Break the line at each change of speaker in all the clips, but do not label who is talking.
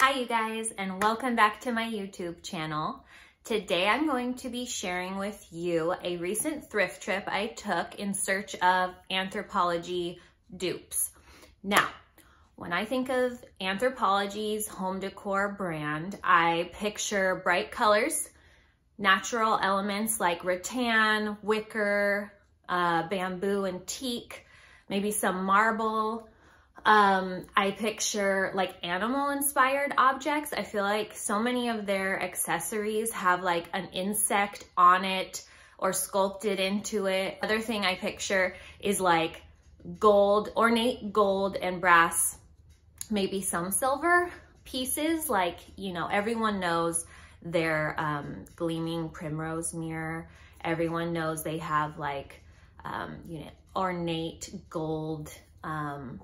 Hi you guys, and welcome back to my YouTube channel. Today I'm going to be sharing with you a recent thrift trip I took in search of Anthropologie dupes. Now, when I think of Anthropologie's home decor brand, I picture bright colors, natural elements like rattan, wicker, bamboo and teak, maybe some marble. I picture like animal inspired objects. I feel like so many of their accessories have like an insect on it or sculpted into it. Other thing I picture is like gold, ornate gold and brass, maybe some silver pieces. Like, you know, everyone knows their gleaming primrose mirror. Everyone knows they have like, you know, ornate gold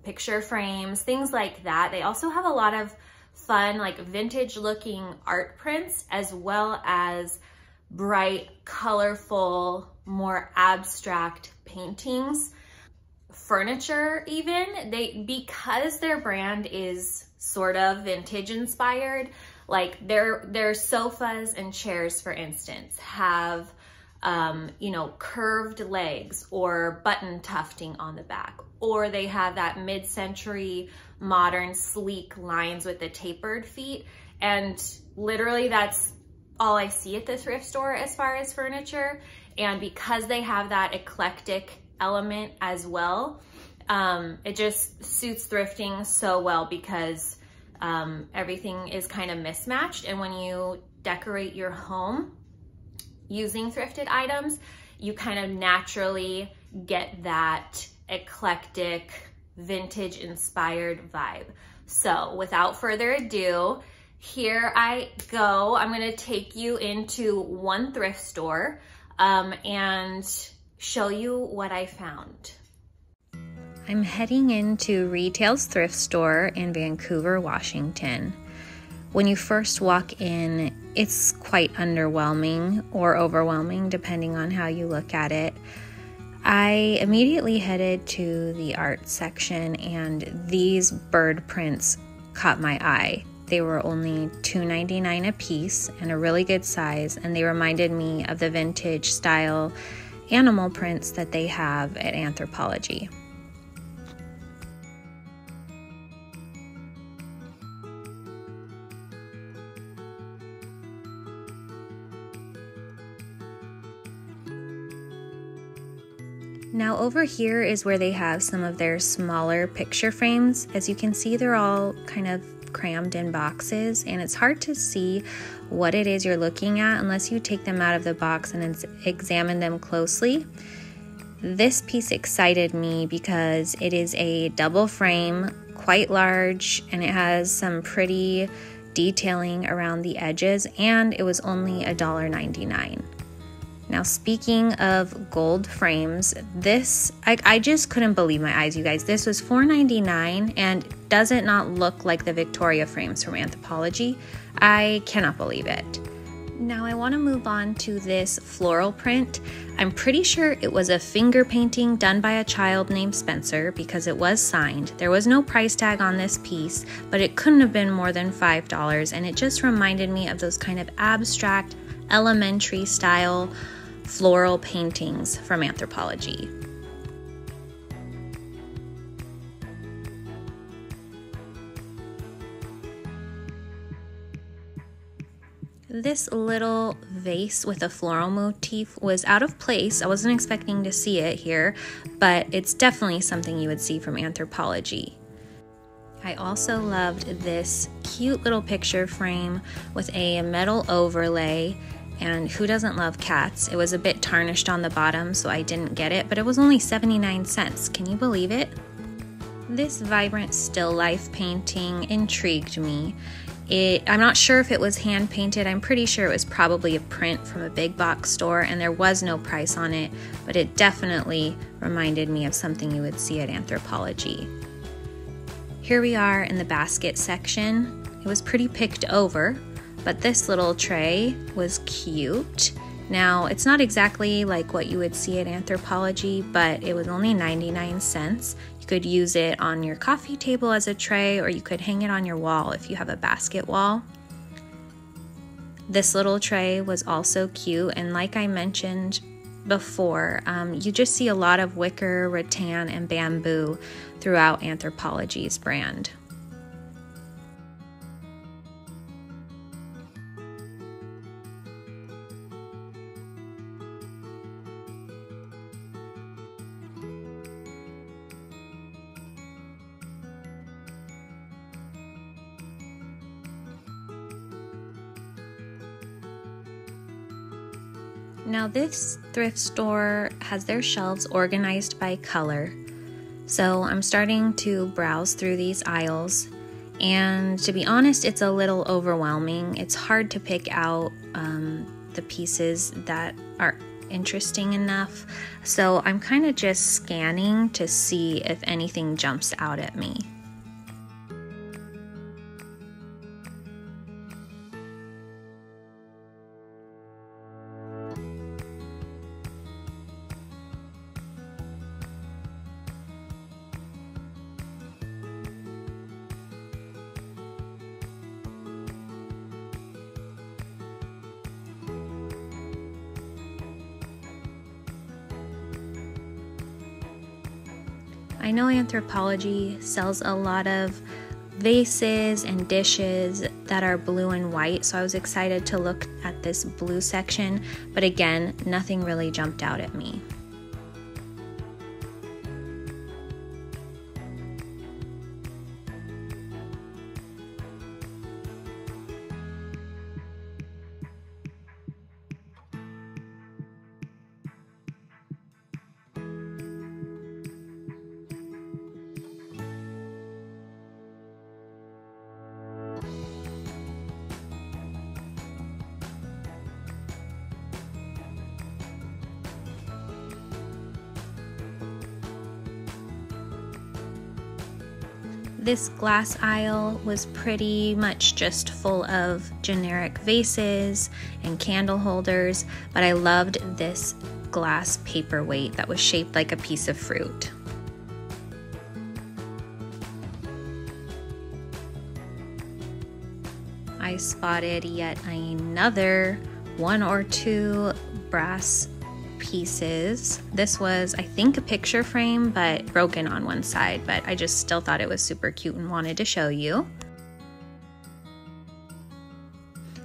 picture frames, things like that. They also have a lot of fun, like vintage looking art prints, as well as bright, colorful, more abstract paintings, furniture even. Because their brand is sort of vintage inspired, like their sofas and chairs, for instance, have you know, curved legs or button tufting on the back, or they have that mid-century modern sleek lines with the tapered feet. And literally that's all I see at the thrift store as far as furniture. And because they have that eclectic element as well, it just suits thrifting so well because everything is kind of mismatched. And when you decorate your home using thrifted items, you kind of naturally get that eclectic, vintage inspired vibe. So without further ado, here I go. I'm gonna take you into one thrift store and show you what I found. I'm heading into Retail's thrift store in Vancouver, Washington. When you first walk in, it's quite underwhelming or overwhelming, depending on how you look at it. I immediately headed to the art section, and these bird prints caught my eye. They were only $2.99 a piece and a really good size, and they reminded me of the vintage style animal prints that they have at Anthropologie. Now over here is where they have some of their smaller picture frames. As you can see, they're all kind of crammed in boxes, and it's hard to see what it is you're looking at unless you take them out of the box and examine them closely. This piece excited me because it is a double frame, quite large, and it has some pretty detailing around the edges, and it was only $1.99. Now, speaking of gold frames, this, I just couldn't believe my eyes, you guys. This was $4.99, and does it not look like the Victoria frames from Anthropologie? I cannot believe it. Now, I want to move on to this floral print. I'm pretty sure it was a finger painting done by a child named Spencer because it was signed. There was no price tag on this piece, but it couldn't have been more than $5, and it just reminded me of those kind of abstract, elementary style floral paintings from Anthropologie. This little vase with a floral motif was out of place. I wasn't expecting to see it here, but it's definitely something you would see from Anthropologie. I also loved this cute little picture frame with a metal overlay. And who doesn't love cats? It was a bit tarnished on the bottom, so I didn't get it, but it was only 79 cents. Can you believe it? This vibrant still life painting intrigued me. I'm not sure if it was hand painted. I'm pretty sure it was probably a print from a big box store, and there was no price on it, but it definitely reminded me of something you would see at Anthropologie. Here we are in the basket section. It was pretty picked over, but this little tray was cute. Now, it's not exactly like what you would see at Anthropologie, but it was only 99 cents. You could use it on your coffee table as a tray, or you could hang it on your wall if you have a basket wall. This little tray was also cute, and like I mentioned before, you just see a lot of wicker, rattan, and bamboo throughout Anthropologie's brand. Now this thrift store has their shelves organized by color. So I'm starting to browse through these aisles, and to be honest, it's a little overwhelming. It's hard to pick out the pieces that are interesting enough. So I'm kind of just scanning to see if anything jumps out at me. I know Anthropologie sells a lot of vases and dishes that are blue and white, so I was excited to look at this blue section, but again, nothing really jumped out at me. This glass aisle was pretty much just full of generic vases and candle holders, but I loved this glass paperweight that was shaped like a piece of fruit. I spotted yet another one or two brass pieces. This was, I think, a picture frame, but broken on one side, but I just still thought it was super cute and wanted to show you.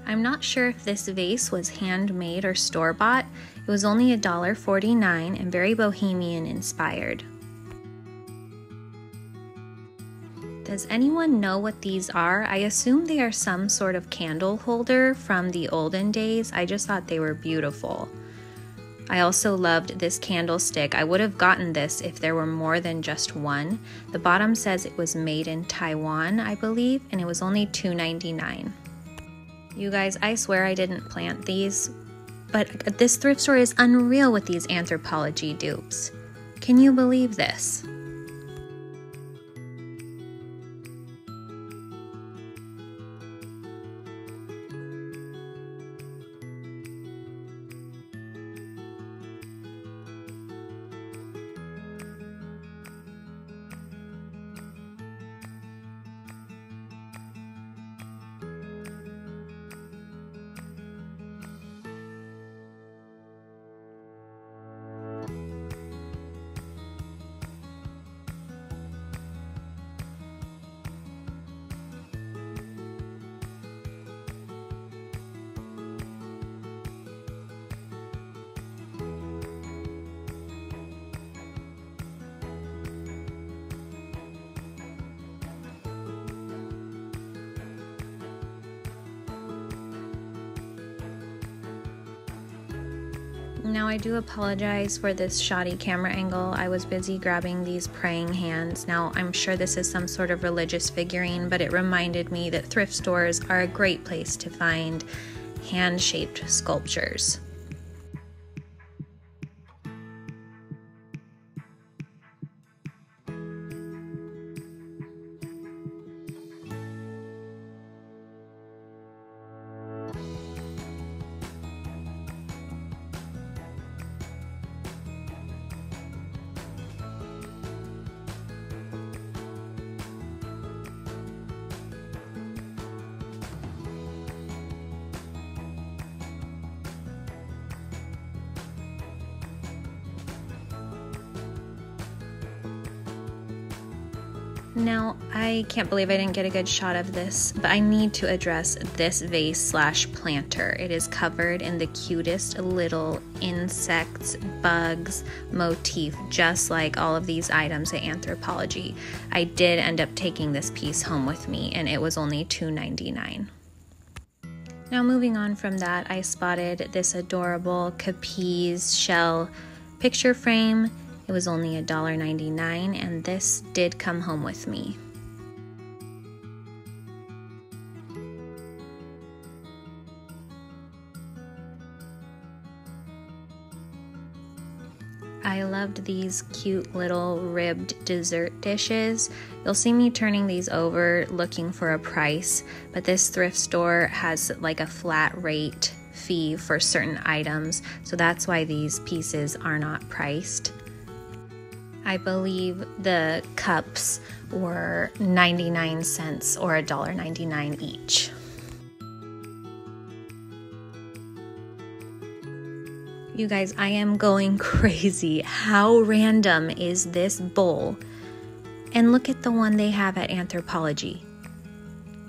I'm not sure if this vase was handmade or store-bought. It was only $1.49 and very bohemian inspired. Does anyone know what these are? I assume they are some sort of candle holder from the olden days. I just thought they were beautiful. I also loved this candlestick. I would have gotten this if there were more than just one. The bottom says it was made in Taiwan, I believe, and it was only $2.99. You guys, I swear I didn't plant these, but this thrift store is unreal with these Anthropologie dupes. Can you believe this? Now I do apologize for this shoddy camera angle. I was busy grabbing these praying hands. Now I'm sure this is some sort of religious figurine, but it reminded me that thrift stores are a great place to find hand-shaped sculptures. Now, I can't believe I didn't get a good shot of this, but I need to address this vase / planter. It is covered in the cutest little insects, bugs, motif, just like all of these items at Anthropologie. I did end up taking this piece home with me, and it was only $2.99. Now, moving on from that, I spotted this adorable Capiz shell picture frame. It was only $1.99, and this did come home with me. I loved these cute little ribbed dessert dishes. You'll see me turning these over looking for a price, but this thrift store has like a flat rate fee for certain items, so that's why these pieces are not priced. I believe the cups were 99 cents or $1.99 each. You guys, I am going crazy. How random is this bowl? And look at the one they have at Anthropologie.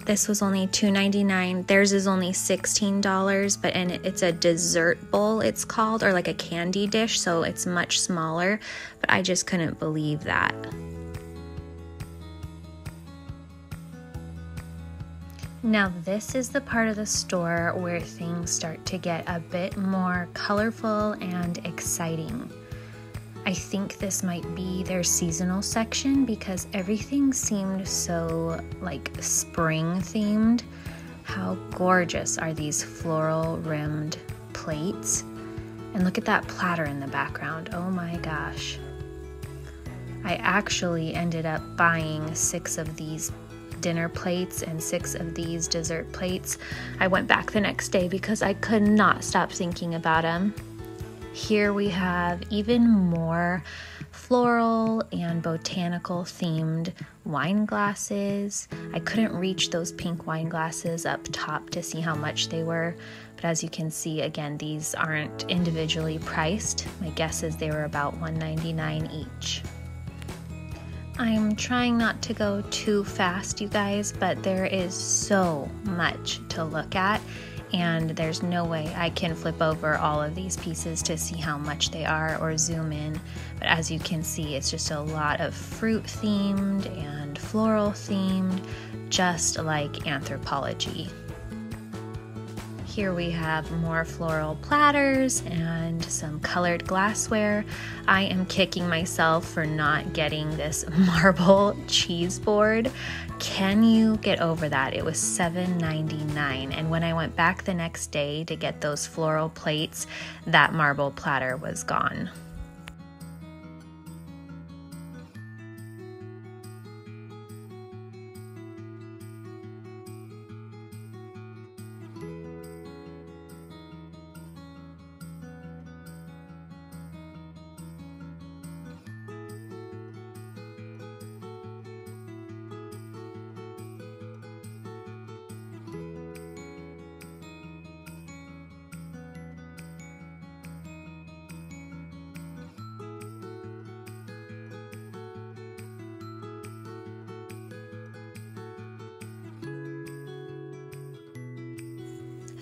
This was only $2.99. Theirs is only $16, and it's a dessert bowl, it's called, or like a candy dish, so it's much smaller, but I just couldn't believe that. Now, this is the part of the store where things start to get a bit more colorful and exciting. I think this might be their seasonal section because everything seemed so like spring themed. How gorgeous are these floral rimmed plates? And look at that platter in the background. Oh my gosh. I actually ended up buying 6 of these dinner plates and 6 of these dessert plates. I went back the next day because I could not stop thinking about them. Here we have even more floral and botanical themed wine glasses. I couldn't reach those pink wine glasses up top to see how much they were, but as you can see, again, these aren't individually priced. My guess is they were about $1.99 each. I'm trying not to go too fast, you guys, but there is so much to look at, and there's no way I can flip over all of these pieces to see how much they are or zoom in. But as you can see, it's just a lot of fruit themed and floral themed, just like Anthropologie. Here we have more floral platters and some colored glassware. I am kicking myself for not getting this marble cheese board. Can you get over that? It was $7.99, and when I went back the next day to get those floral plates, that marble platter was gone.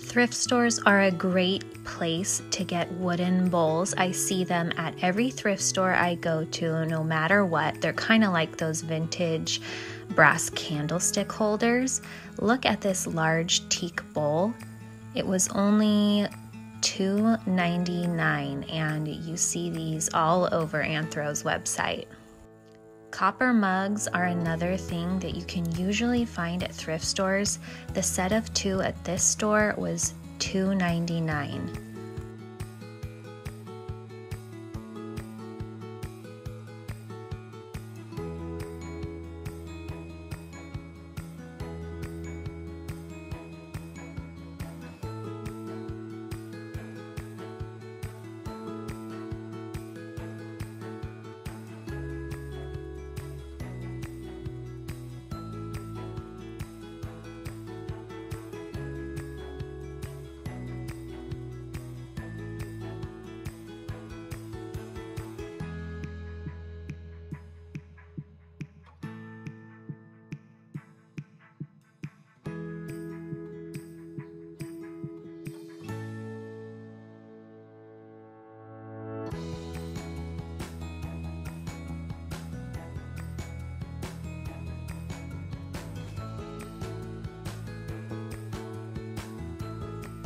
Thrift stores are a great place to get wooden bowls. I see them at every thrift store I go to, no matter what. They're kind of like those vintage brass candlestick holders. Look at this large teak bowl. It was only $2.99, and you see these all over Anthro's website. Copper mugs are another thing that you can usually find at thrift stores. The set of 2 at this store was $2.99.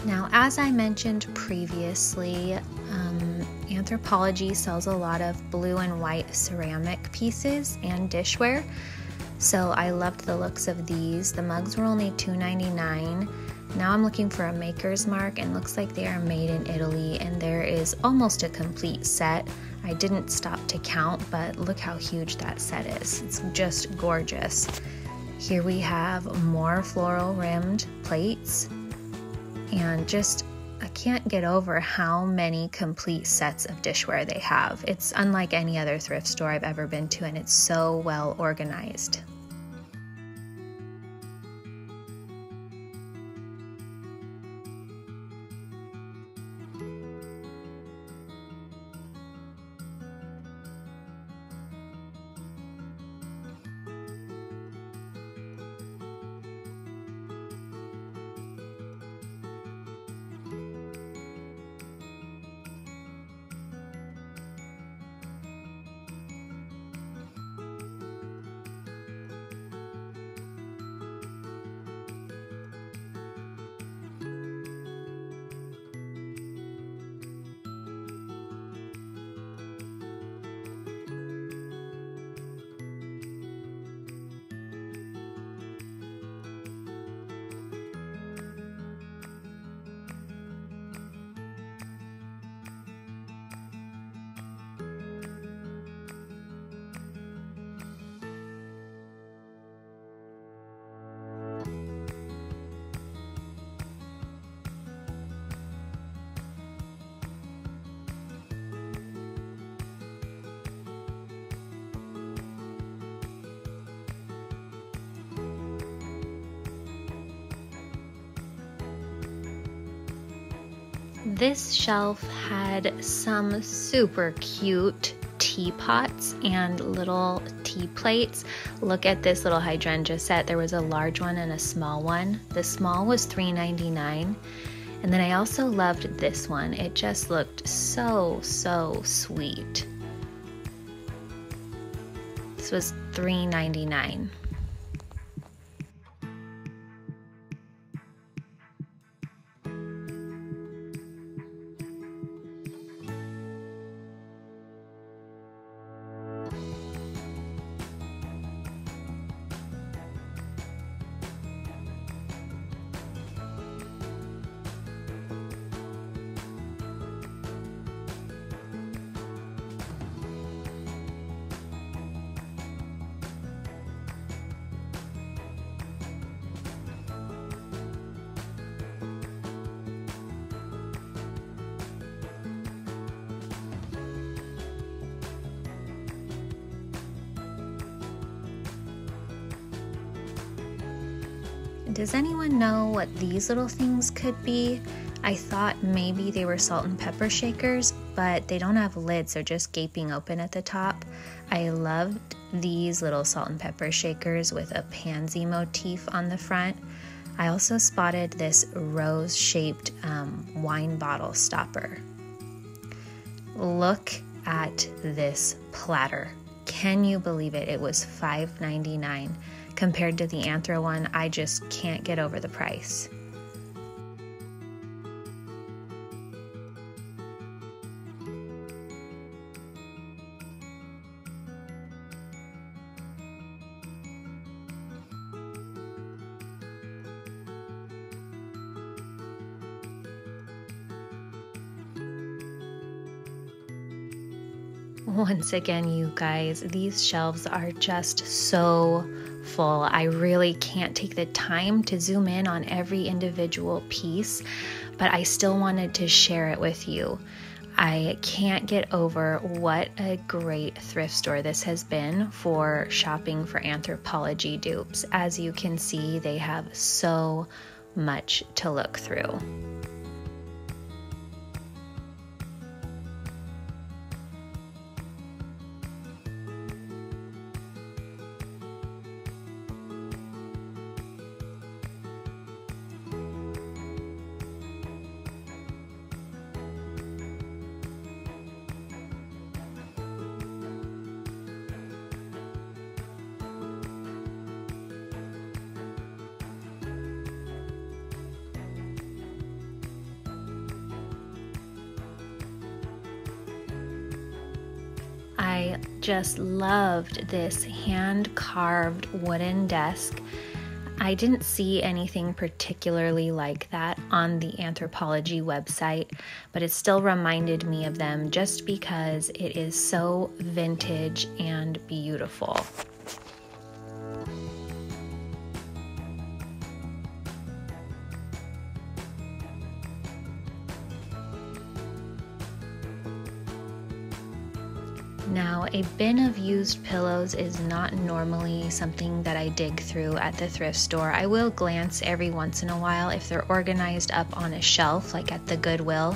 Now, as I mentioned previously, Anthropologie sells a lot of blue and white ceramic pieces and dishware. So I loved the looks of these. The mugs were only $2.99. Now I'm looking for a maker's mark, and looks like they are made in Italy, and there is almost a complete set. I didn't stop to count, but look how huge that set is. It's just gorgeous. Here we have more floral rimmed plates, and just I can't get over how many complete sets of dishware they have. It's unlike any other thrift store I've ever been to, and it's so well organized. This shelf had some super cute teapots and little tea plates. Look at this little hydrangea set. There was a large one and a small one. The small was $3.99. And then I also loved this one. It just looked so sweet. This was $3.99. Does anyone know what these little things could be? I thought maybe they were salt and pepper shakers, but they don't have lids, they're just gaping open at the top. I loved these little salt and pepper shakers with a pansy motif on the front. I also spotted this rose-shaped wine bottle stopper. Look at this platter. Can you believe it? It was $5.99. Compared to the Anthro one, I just can't get over the price. Once again, you guys, these shelves are just so full. I really can't take the time to zoom in on every individual piece, but I still wanted to share it with you. I can't get over what a great thrift store this has been for shopping for Anthropologie dupes. As you can see, they have so much to look through. just loved this hand-carved wooden desk. I didn't see anything particularly like that on the Anthropologie website, but it still reminded me of them just because it is so vintage and beautiful. Now, a bin of used pillows is not normally something that I dig through at the thrift store. I will glance every once in a while if they're organized up on a shelf, like at the Goodwill,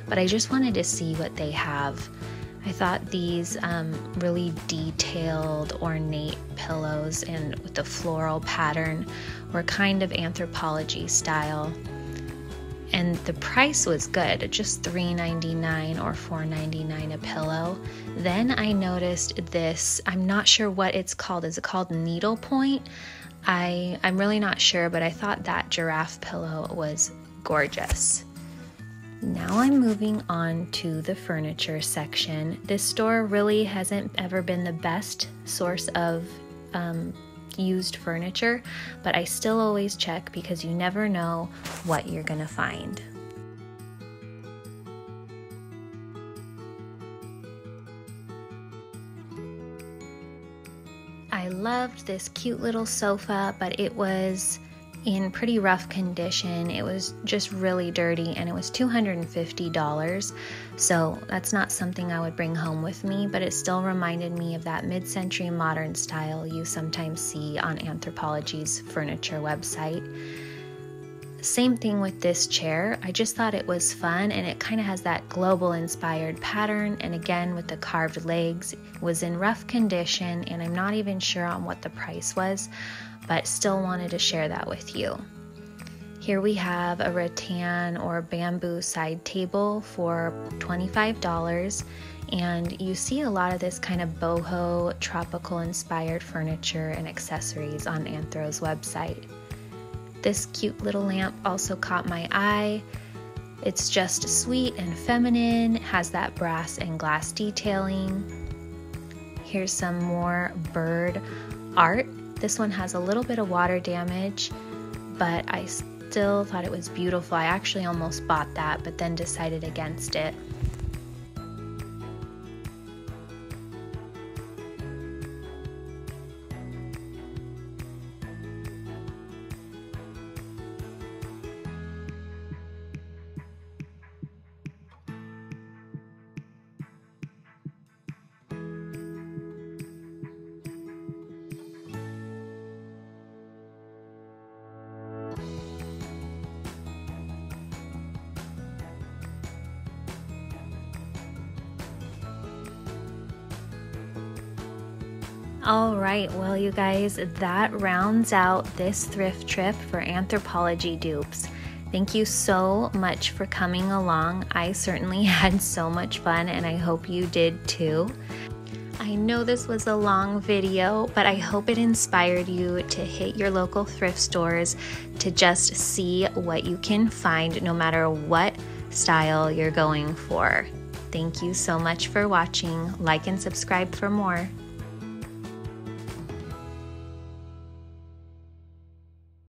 but I just wanted to see what they have. I thought these really detailed, ornate pillows and with the floral pattern were kind of Anthropologie style. And the price was good, just $3.99 or $4.99 a pillow. Then I noticed this, I'm not sure what it's called. Is it called needlepoint? I'm really not sure, but I thought that giraffe pillow was gorgeous. Now I'm moving on to the furniture section. This store really hasn't ever been the best source of used furniture, but I still always check because you never know what you're gonna find. I loved this cute little sofa, but it was in pretty rough condition. It was just really dirty and it was $250. So that's not something I would bring home with me, but it still reminded me of that mid-century modern style you sometimes see on Anthropologie's furniture website. Same thing with this chair. I just thought it was fun and it kind of has that global inspired pattern, and again with the carved legs. It was in rough condition and I'm not even sure on what the price was, but still wanted to share that with you. Here we have a rattan or bamboo side table for $25, and you see a lot of this kind of boho tropical inspired furniture and accessories on Anthro's website. This cute little lamp also caught my eye. It's just sweet and feminine, has that brass and glass detailing. Here's some more bird art. This one has a little bit of water damage, but I still thought it was beautiful. I actually almost bought that, but then decided against it. All right, well you guys, that rounds out this thrift trip for Anthropologie dupes. Thank you so much for coming along. I certainly had so much fun and I hope you did too. I know this was a long video, but I hope it inspired you to hit your local thrift stores to just see what you can find no matter what style you're going for. Thank you so much for watching. Like and subscribe for more.